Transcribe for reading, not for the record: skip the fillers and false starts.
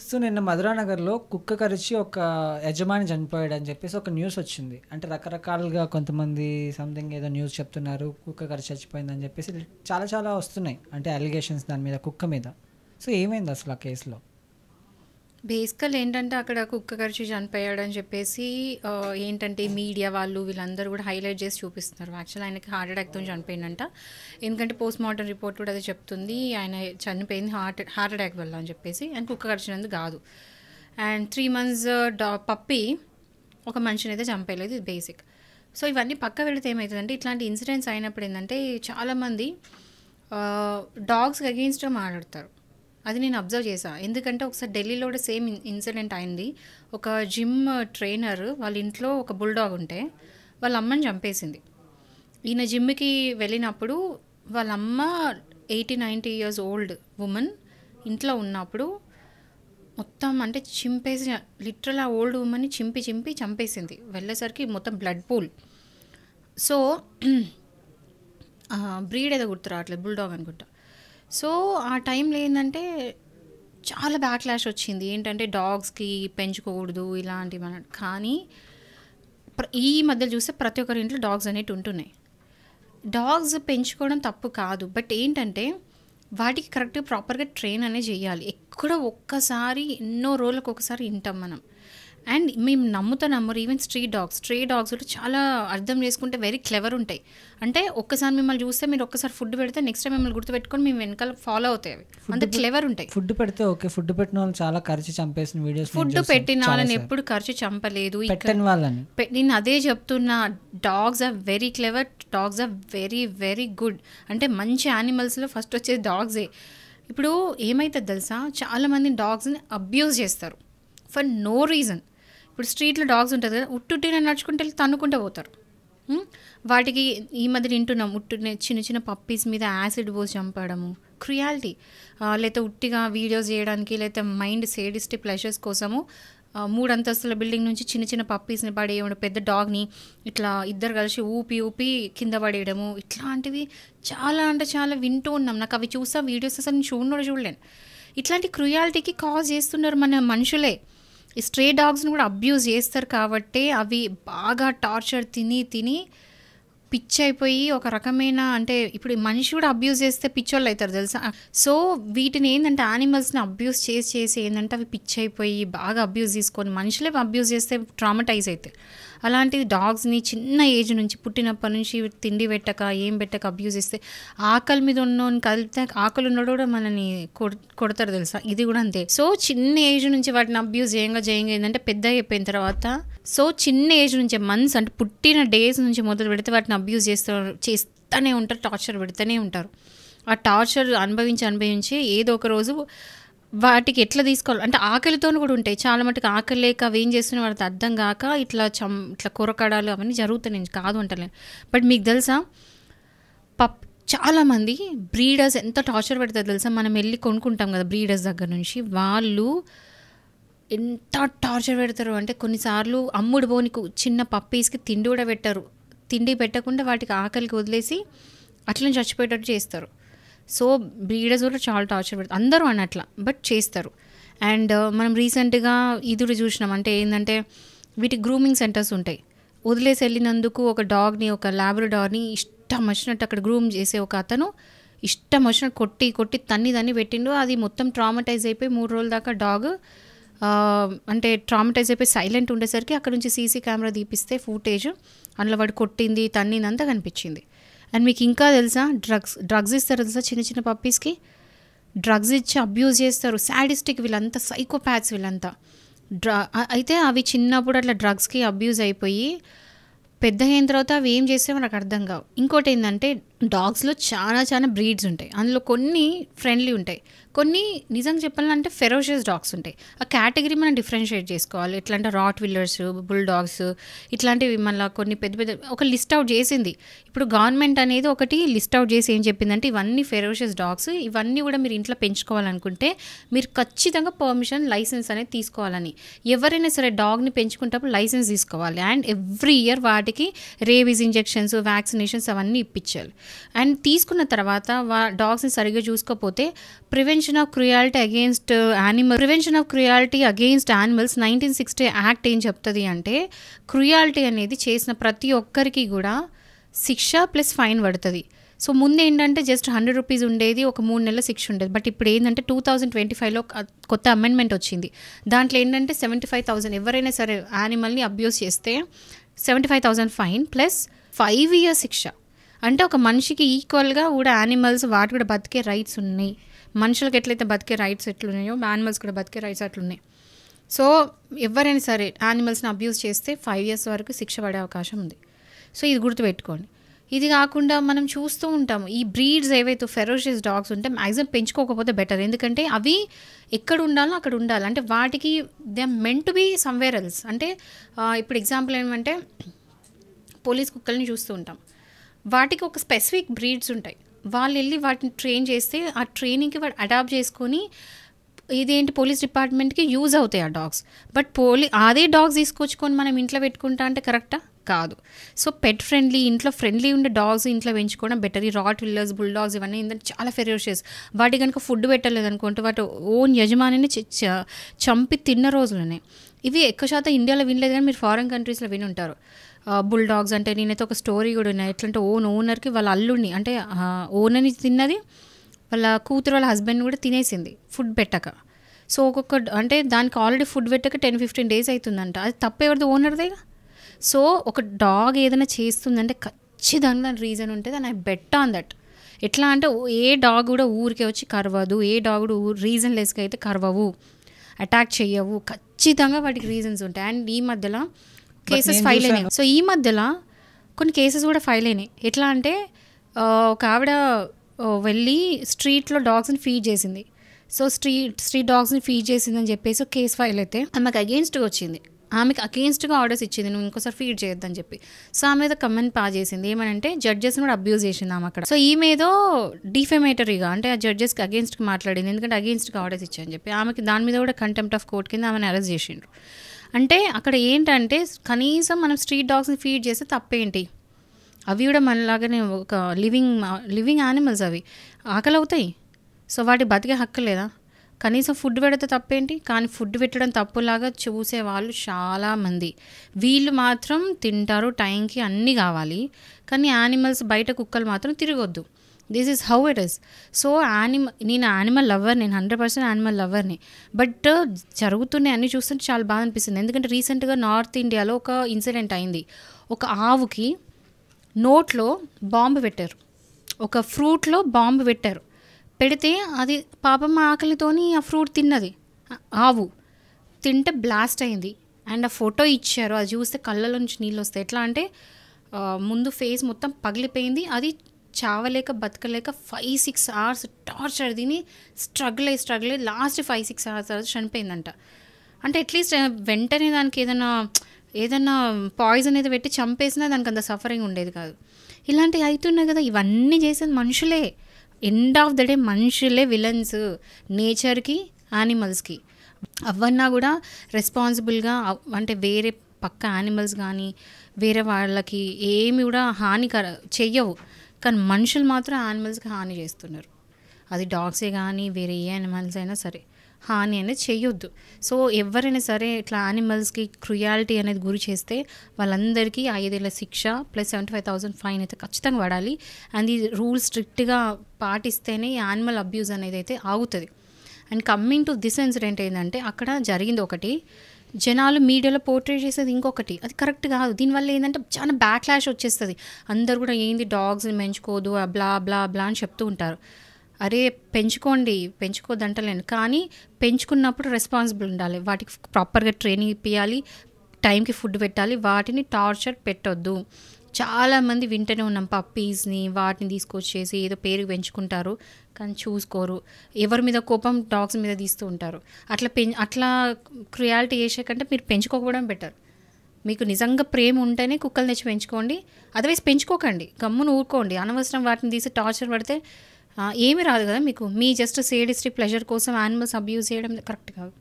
So నిన్న మధురానగర్‌లో కుక్క కరిచి ఒక యజమాని చనిపోయాడని చెప్పేసి ఒక న్యూస్ వచ్చింది. అంటే రకరకాలుగా కొంతమంది సంథింగ్ ఏదో న్యూస్ చెప్తున్నారు. కుక్క కరిచి చచ్చిపోయిందని చెప్పేసి చాలా చాలా వస్తున్నాయి. అంటే అలిగేషన్స్ దాని మీద కుక్క మీద. సో ఏమైంది అసలు ఆ కేసులో? బేసికల్ ఏంటంటే అక్కడ కుక్క కరిచి చనిపోయాడని చెప్పేసి ఏంటంటే మీడియా వాళ్ళు వీళ్ళందరూ కూడా హైలైట్ చేసి చూపిస్తున్నారు. యాక్చువల్ ఆయనకి హార్ట్ అటాక్తో చనిపోయిందంట. ఎందుకంటే పోస్ట్ మార్టం రిపోర్ట్ కూడా అదే చెప్తుంది, ఆయన చనిపోయింది హార్ట్ అటాక్ వల్ల అని చెప్పేసి, అండ్ కుక్క కరిచినందుకు కాదు. అండ్ 3 months పప్పి ఒక మనిషిని అయితే చంపేయలేదు, ఇది బేసిక్. సో ఇవన్నీ పక్క వెళితే ఏమవుతుందంటే ఇట్లాంటి ఇన్సిడెంట్స్ అయినప్పుడు ఏంటంటే చాలామంది డాగ్స్కి అగెయిన్స్ట్గా మాట్లాడతారు. అది నేను అబ్జర్వ్ చేశాను. ఎందుకంటే ఒకసారి ఢిల్లీలో కూడా సేమ్ ఇన్సిడెంట్ అయింది. ఒక జిమ్ ట్రైనర్ వాళ్ళ ఇంట్లో ఒక బుల్డాగ్ ఉంటే వాళ్ళ అమ్మని చంపేసింది. ఈయన జిమ్కి వెళ్ళినప్పుడు వాళ్ళ అమ్మ 80-90 years ఓల్డ్ ఉమెన్ ఇంట్లో ఉన్నప్పుడు మొత్తం అంటే చింపేసి, లిటరల్ ఆ ఓల్డ్ ఉమెన్ని చింపి చంపేసింది. వెళ్ళేసరికి మొత్తం బ్లడ్ పూల్. సో బ్రీడ్ ఏదో గుర్తు రావట్లేదు, బుల్డాగ్ అనుకుంటా. సో ఆ టైంలో ఏంటంటే చాలా బ్యాక్లాష్ వచ్చింది. ఏంటంటే డాగ్స్కి పెంచుకోకూడదు ఇలాంటివి అన్నట్టు. కానీ ఈ మధ్యలో చూస్తే ప్రతి ఒక్కరి ఇంట్లో డాగ్స్ అనేవి ఉంటున్నాయి. డాగ్స్ పెంచుకోవడం తప్పు కాదు, బట్ ఏంటంటే వాటికి కరెక్ట్గా ప్రాపర్గా ట్రైన్ అనేది చేయాలి. ఎక్కడో ఒక్కసారి ఎన్నో రోజులకు ఒకసారి వింటాం మనం. అండ్ మేము నమ్మరు. ఈవెన్ స్ట్రే డాగ్స్ కూడా చాలా అర్థం చేసుకుంటే వెరీ క్లెవర్ ఉంటాయి. అంటే ఒక్కసారి మిమ్మల్ని చూస్తే మీరు ఒక్కసారి ఫుడ్ పెడితే నెక్స్ట్ టైం మిమ్మల్ని గుర్తుపెట్టుకొని మేము వెనకాల ఫాలో అవుతాయి. అవి అంత క్లెవర్ ఉంటాయి. ఫుడ్ పెడితే ఓకే, ఫుడ్ పెట్టిన వాళ్ళు చాలా ఖర్చు చంపేసిన వీడియోస్. ఫుడ్ పెట్టిన వాళ్ళని ఎప్పుడు ఖర్చు చంపలేదు, పెట్టని వాళ్ళని నేను అదే చెప్తున్నా. Dogs are very clever, dogs are very very good. అంటే మంచి యానిమల్స్లో ఫస్ట్ వచ్చేది డాగ్సే. ఇప్పుడు ఏమవుతుంది తెలుసా, చాలామంది డాగ్స్ని అబ్యూజ్ చేస్తారు ఫర్ నో రీజన్. ఇప్పుడు స్ట్రీట్లో డాగ్స్ ఉంటుంది కదా, ఉట్టుట్టిన నడుచుకుంటే వెళ్ళి తన్నుకుంటూ పోతారు. వాటికి ఈ మధ్య వింటున్నాం, చిన్న చిన్న పప్పీస్ మీద యాసిడ్ పోసి చంపడము, క్రుయాలిటీ. లేకపోతే ఉట్టిగా వీడియోస్ చేయడానికి, లేకపోతే మైండ్ సేడిస్టిక్ ప్లెజర్స్ కోసము 3 అంతస్తుల బిల్డింగ్ నుంచి చిన్న చిన్న పప్పీస్ని పడేయడం, పెద్ద డాగ్ని ఇట్లా ఇద్దరు కలిసి ఊపి కింద పడేయడము, ఇట్లాంటివి చాలా అంటే చాలా వింటూ ఉన్నాం. నాకు అవి చూసా వీడియోస్ అసలు నేను చూడలేను. ఇట్లాంటి క్రుయాలిటీకి కాజ్ చేస్తున్నారు మన మనుషులే. ఈ స్ట్రే డాగ్స్ని కూడా అబ్యూజ్ చేస్తారు కాబట్టి అవి బాగా టార్చర్ తిని పిచ్చి అయిపోయి ఒక రకమైన, అంటే ఇప్పుడు మనిషి కూడా అబ్యూజ్ చేస్తే పిచ్చోళ్ళు అవుతారు తెలుసా. సో వీటిని ఏంటంటే యానిమల్స్ని అబ్యూజ్ చేసి ఏంటంటే అవి పిచ్చి అయిపోయి బాగా అబ్యూజ్ తీసుకొని మనుషులే అబ్యూజ్ చేస్తే ట్రామటైజ్ అవుతాయి. అలాంటిది డాగ్స్ని చిన్న ఏజ్ నుంచి పుట్టినప్పటి నుంచి తిండి పెట్టక ఏం పెట్టక అబ్యూజ్ చేస్తే ఆకలి మీద ఉన్నోని కలిపితే ఆకలి ఉన్నాడు కూడా మనని కొడతారు తెలుసా. ఇది కూడా అంతే. సో చిన్న ఏజ్ నుంచి వాటిని అబ్యూజ్ చేయంగా ఏంటంటే పెద్ద అయిపోయిన తర్వాత, సో చిన్న ఏజ్ నుంచే మంత్స్ అంటే పుట్టిన డేస్ నుంచి మొదలు పెడితే వాటిని అబ్యూజ్ చేస్తూనే ఉంటారు, టార్చర్ పెడుతూనే ఉంటారు. ఆ టార్చర్ అనుభవించి ఏదో ఒక రోజు వాటికి ఎట్లా తీసుకోవాలి అంటే ఆకలితో కూడా ఉంటాయి. చాలా మటుకు ఆకలి లేక అవి ఏం చేస్తున్నా వాటికి అర్థం కాక ఇట్లా కొరకడాలు అవన్నీ జరుగుతాయి, నేను కాదు అంటలేను. బట్ మీకు తెలుసా చాలామంది బ్రీడర్స్ ఎంత టార్చర్ పెడతారు తెలుసా. మనం వెళ్ళి కొనుక్కుంటాం కదా బ్రీడర్స్ దగ్గర నుంచి, వాళ్ళు ఎంత టార్చర్ పెడతారు అంటే కొన్నిసార్లు అమ్ముడు పోని చిన్న పప్పీస్కి తిండి కూడా పెట్టరు. తిండి పెట్టకుండా వాటికి ఆకలికి వదిలేసి అట్లనే చచ్చిపోయేటట్టు చేస్తారు. సో బ్రీడర్స్ కూడా చాలా టార్చర్ పెడతారు, అందరూ అన్నట్లా బట్ చేస్తారు. అండ్ మనం రీసెంట్గా ఇది చూసినాం. అంటే ఏంటంటే వీటికి గ్రూమింగ్ సెంటర్స్ ఉంటాయి. వదిలేసి వెళ్ళినందుకు ఒక డాగ్ని, ఒక లాబ్రడార్ని ఇష్టం వచ్చినట్టు అక్కడ గ్రూమ్ చేసే ఒక అతను ఇష్టం వచ్చినట్టు కొట్టి తన్ని పెట్టిండు. అది మొత్తం ట్రామటైజ్ అయిపోయి 3 రోజుల దాకా డాగ్ అంటే ట్రామటైజ్ అయిపోయి సైలెంట్ ఉండేసరికి అక్కడ నుంచి సీసీ కెమెరా తీపిస్తే ఫుటేజ్ అందులో వాడు కొట్టింది తన్నిందంతా కనిపించింది. అండ్ మీకు ఇంకా తెలుసా, డ్రగ్స్ ఇస్తారు తెలుసా చిన్న చిన్న పప్పీస్కి. డ్రగ్స్ ఇచ్చి అబ్యూజ్ చేస్తారు. సాడిస్టిక్, వీళ్ళంతా సైకోపాథ్స్ వీళ్ళంతా. అయితే అవి చిన్నప్పుడు అట్లా డ్రగ్స్కి అబ్యూజ్ అయిపోయి పెద్ద అయిన తర్వాత అవి ఏం చేస్తే మనకు అర్థం కావు. ఇంకోటి ఏంటంటే డాగ్స్లో చాలా బ్రీడ్స్ ఉంటాయి. అందులో కొన్ని ఫ్రెండ్లీ ఉంటాయి, కొన్ని నిజంగా చెప్పాలంటే ఫెరోషియస్ డాగ్స్ ఉంటాయి. ఆ కేటగిరీ మనం డిఫరెన్షియేట్ చేసుకోవాలి. ఎట్లా అంటే రాట్ విల్లర్స్, బుల్ డాగ్స్ ఇట్లాంటివి మళ్ళీ కొన్ని పెద్ద ఒక లిస్ట్ అవుట్ చేసింది. ఇప్పుడు గవర్నమెంట్ అనేది ఒకటి లిస్ట్ అవుట్ చేసి ఏం చెప్పిందంటే ఇవన్నీ ఫెరోషియస్ డాగ్స్, ఇవన్నీ కూడా మీరు ఇంట్లో పెంచుకోవాలనుకుంటే మీరు ఖచ్చితంగా పర్మిషన్, లైసెన్స్ అనేది తీసుకోవాలని. ఎవరైనా సరే డాగ్ని పెంచుకుంటప్పుడు లైసెన్స్ తీసుకోవాలి. అండ్ ఎవ్రీ ఇయర్ వాటికి రేబీస్ ఇంజెక్షన్స్, వ్యాక్సినేషన్స్ అవన్నీ ఇప్పించాలి. అండ్ తీసుకున్న తర్వాత డాగ్స్ని సరిగ్గా చూసుకోకపోతే prevention of cruelty against animals 1960 act ఏం చెప్తుంది అంటే క్రుయాలిటీ అనేది చేసిన ప్రతి ఒక్కరికి కూడా శిక్ష ప్లస్ ఫైన్ పడుతుంది. సో ముందు ఏంటంటే జస్ట్ 100 రూపీస్ ఉండేది, ఒక 3 నెలల శిక్ష ఉండేది. బట్ ఇప్పుడు ఏంటంటే 2025లో కొత్త అమెండ్మెంట్ వచ్చింది. దాంట్లో ఏంటంటే 75,000 ఎవరైనా సరే యానిమల్ని అబ్యూస్ చేస్తే 75,000 ఫైన్ ప్లస్ 5 years శిక్ష. అంటే ఒక మనిషికి ఈక్వల్గా కూడా యానిమల్స్ వాటి కూడా బతికే రైట్స్ ఉన్నాయి. మనుషులకు ఎట్లయితే బతికే రైట్స్ ఎట్లున్నాయో యానిమల్స్ కూడా బతికే రైట్స్ అట్లున్నాయి. సో ఎవరైనా సరే యానిమల్స్ని అబ్యూస్ చేస్తే 5 years వరకు శిక్ష పడే అవకాశం ఉంది. సో ఇది గుర్తుపెట్టుకోండి. ఇది కాకుండా మనం చూస్తూ ఉంటాము ఈ బ్రీడ్స్ ఏవైతే ఫెరోషియస్ డాగ్స్ ఉంటే మ్యాక్సిమం పెంచుకోకపోతే బెటర్. ఎందుకంటే అవి ఎక్కడ ఉండాలో అక్కడ ఉండాలి. అంటే వాటికి they are meant to be somewhere else. అంటే ఇప్పుడు ఎగ్జాంపుల్ ఏమంటే పోలీస్ కుక్కల్ని చూస్తూ ఉంటాం, వాటికి ఒక స్పెసిఫిక్ బ్రీడ్స్ ఉంటాయి. వాళ్ళు వెళ్ళి వాటిని ట్రైన్ చేస్తే ఆ ట్రైనింగ్కి వాడు అడాప్ట్ చేసుకొని ఇదేంటి పోలీస్ డిపార్ట్మెంట్కి యూజ్ అవుతాయి ఆ డాగ్స్. బట్ అదే డాగ్స్ తీసుకొచ్చుకొని మనం ఇంట్లో పెట్టుకుంటా అంటే కరెక్టా కాదు. సో పెట్ ఫ్రెండ్లీ, ఇంట్లో ఫ్రెండ్లీ ఉండే డాగ్స్ ఇంట్లో పెంచుకోవడం బెటర్. ఈ రాట్ విల్లర్స్, బుల్ డాగ్స్ ఇవన్నీ ఏంటంటే చాలా ఫెరోషియస్. వాటి కనుక ఫుడ్ పెట్టలేదు అనుకుంటే వాటి ఓన్ యజమానిని చంపి తిన్న రోజులనే. ఇవి ఎక్కువ శాతం ఇండియాలో వినలేదు కానీ మీరు ఫారిన్ కంట్రీస్లో విని ఉంటారు. బుల్ డాగ్స్ అంటే నేనైతే ఒక స్టోరీ కూడా ఉన్నాయి. ఎట్లంటే ఓనర్కి వాళ్ళ అల్లుడిని అంటే ఓనర్ని తిన్నది, వాళ్ళ కూతురు వాళ్ళ హస్బెండ్ కూడా తినేసింది ఫుడ్ పెట్టక. సో ఒక్కొక్క అంటే దానికి ఆల్రెడీ ఫుడ్ పెట్టక 10-15 days అవుతుందంట. అది తప్పు ఎవరిది? ఓనర్దేగా. సో ఒక డాగ్ ఏదైనా చేస్తుందంటే ఖచ్చితంగా దాని రీజన్ ఉంటుంది. And I bet on that. ఎట్లా అంటే ఏ డాగ్ కూడా ఊరికే వచ్చి కరవదు, ఏ డాగ్ కూడా రీజన్ లెస్గా అయితే కరవవు, అటాక్ చెయ్యవు. ఖచ్చితంగా వాటికి రీజన్స్ ఉంటాయి. అండ్ ఈ మధ్యలో కేసెస్ ఫైల్ అయినాయి. సో ఈ మధ్యలో కొన్ని కేసెస్ కూడా ఫైల్ అయినాయి. ఎట్లా అంటే ఒక ఆవిడ వెళ్ళి స్ట్రీట్లో డాగ్స్ని ఫీడ్ చేసింది. సో స్ట్రీట్ డాగ్స్ని ఫీడ్ చేసిందని చెప్పేసి కేసు ఫైల్ అయితే ఆమెకు అగేన్స్ట్గా వచ్చింది. ఆమెకు అగేన్స్ట్గా ఆర్డర్స్ ఇచ్చింది, నువ్వు ఇంకోసారి ఫీడ్ చేయొద్దని చెప్పి. సో ఆమె ఏదో కమెంట్ పాస్ చేసింది ఏమనంటే జడ్జెస్ని కూడా అబ్యూజ్ చేసింది ఆమె అక్కడ. సో ఈమె ఏదో డిఫెమేటరీగా అంటే ఆ జడ్జెస్కి అగేన్స్ట్గా మాట్లాడింది, ఎందుకంటే అగేన్స్ట్గా ఆర్డర్స్ ఇచ్చాయని చెప్పి. ఆమెకి దాని మీద కూడా కంటెంప్ట్ ఆఫ్ కోర్ట్ కింద ఆమెను అరెస్ట్ చేసిండ్రు. అంటే అక్కడ ఏంటంటే కనీసం మనం స్ట్రీట్ డాగ్స్ని ఫీడ్ చేస్తే తప్పేంటి? అవి కూడా మనలాగానే ఒక లివింగ్ యానిమల్స్, అవి ఆకలి అవుతాయి. సో వాటి బతికే హక్కు లేదా? కనీసం ఫుడ్ పెడితే తప్పేంటి? కానీ ఫుడ్ పెట్టడం తప్పులాగా చూసే వాళ్ళు చాలామంది. వీళ్ళు మాత్రం తింటారు టైంకి, అన్నీ కావాలి. కానీ యానిమల్స్ బయట కుక్కలు మాత్రం తిరగొద్దు. This is how it is. So నేను యానిమల్ లవర్, నేను 100% యానిమల్ లవర్ని. బట్ జరుగుతున్నాయి అన్నీ చూస్తుంటే చాలా బాధ అనిపిస్తుంది. ఎందుకంటే రీసెంట్గా నార్త్ ఇండియాలో ఒక ఇన్సిడెంట్ అయింది. ఒక ఆవుకి నోట్లో బాంబు పెట్టారు, ఒక ఫ్రూట్లో బాంబు పెట్టారు. పెడితే అది పాపం ఆకలితోని ఆ ఫ్రూట్ తిన్నది. ఆవు తింటే బ్లాస్ట్ అయింది. అండ్ ఆ ఫోటో ఇచ్చారు, అది చూస్తే కళ్ళలో నుంచి నీళ్ళు వస్తాయి. ఎట్లా అంటే ముందు ఫేస్ మొత్తం పగిలిపోయింది. అది చావలేక బతకలేక 5-6 hours టార్చర్ దీని స్ట్రగుల్ అయ్యి లాస్ట్ 5-6 hours తర్వాత చనిపోయిందంట. అంటే అట్లీస్ట్ వెంటనే దానికి ఏదైనా పాయిజన్ అయితే పెట్టి చంపేసినా దానికి అంత సఫరింగ్ ఉండేది కాదు. ఇలాంటివి అవుతున్నాయి కదా. ఇవన్నీ చేసేది మనుషులే. ఎండ్ ఆఫ్ ద డే మనుషులే విలన్స్ నేచర్కి, యానిమల్స్కి. అవన్నా కూడా రెస్పాన్సిబుల్గా అంటే వేరే పక్క యానిమల్స్ కానీ వేరే వాళ్ళకి ఏమి కూడా హాని చెయ్యవు. కానీ మనుషులు మాత్రం యానిమల్స్కి హాని చేస్తున్నారు. అది డాగ్సే కానీ వేరే ఏ యానిమల్స్ అయినా సరే హాని అనేది చేయొద్దు. సో ఎవరైనా సరే ఇట్లా యానిమల్స్కి క్రుయాలిటీ అనేది గురి చేస్తే వాళ్ళందరికీ 5 ఏళ్ల శిక్ష ప్లస్ 75,000 ఫైన్ అయితే ఖచ్చితంగా పడాలి. అండ్ ఈ రూల్స్ స్ట్రిక్ట్గా పాటిస్తేనే ఈ యానిమల్ అబ్యూస్ అనేది అయితే ఆగుతుంది. And coming to this incident ఏంటంటే అక్కడ జరిగింది ఒకటి, జనాలు మీడియాలో పోర్ట్రేట్ చేసేది ఇంకొకటి. అది కరెక్ట్ కాదు. దీనివల్ల ఏంటంటే చాలా బ్యాక్లాష్ వచ్చేస్తుంది. అందరు కూడా ఏంది డాగ్స్ని పెంచుకోదు బ్లా బ్లా బ్లా అని చెప్తూ ఉంటారు. అరే పెంచుకోద్దంటలేను, కానీ పెంచుకున్నప్పుడు రెస్పాన్సిబుల్ ఉండాలి. వాటికి ప్రాపర్గా ట్రైనింగ్ ఇప్పించాలి, టైంకి ఫుడ్ పెట్టాలి, వాటిని టార్చర్ పెట్టొద్దు. చాలామంది వింటనే ఉన్నాం, పప్పీస్ని వాటిని తీసుకొచ్చేసి ఏదో పేరు పెంచుకుంటారు కానీ చూసుకోరు. ఎవరి మీద కోపం డాగ్స్ మీద తీస్తూ ఉంటారు. అట్లా క్రుయాలిటీ చేసే కంటే మీరు పెంచుకోకపోవడం బెటర్. మీకు నిజంగా ప్రేమ ఉంటేనే కుక్కలు తెచ్చి పెంచుకోండి, అదర్వైజ్ పెంచుకోకండి, గమ్మును ఊరుకోండి. అనవసరం వాటిని తీసి టార్చర్ పడితే ఏమీ రాదు కదా మీకు. మీ జస్ట్ సేడిస్టిక్ ప్లెజర్ కోసం యానిమల్స్ అబ్యూజ్ చేయడం కరెక్ట్ కాదు.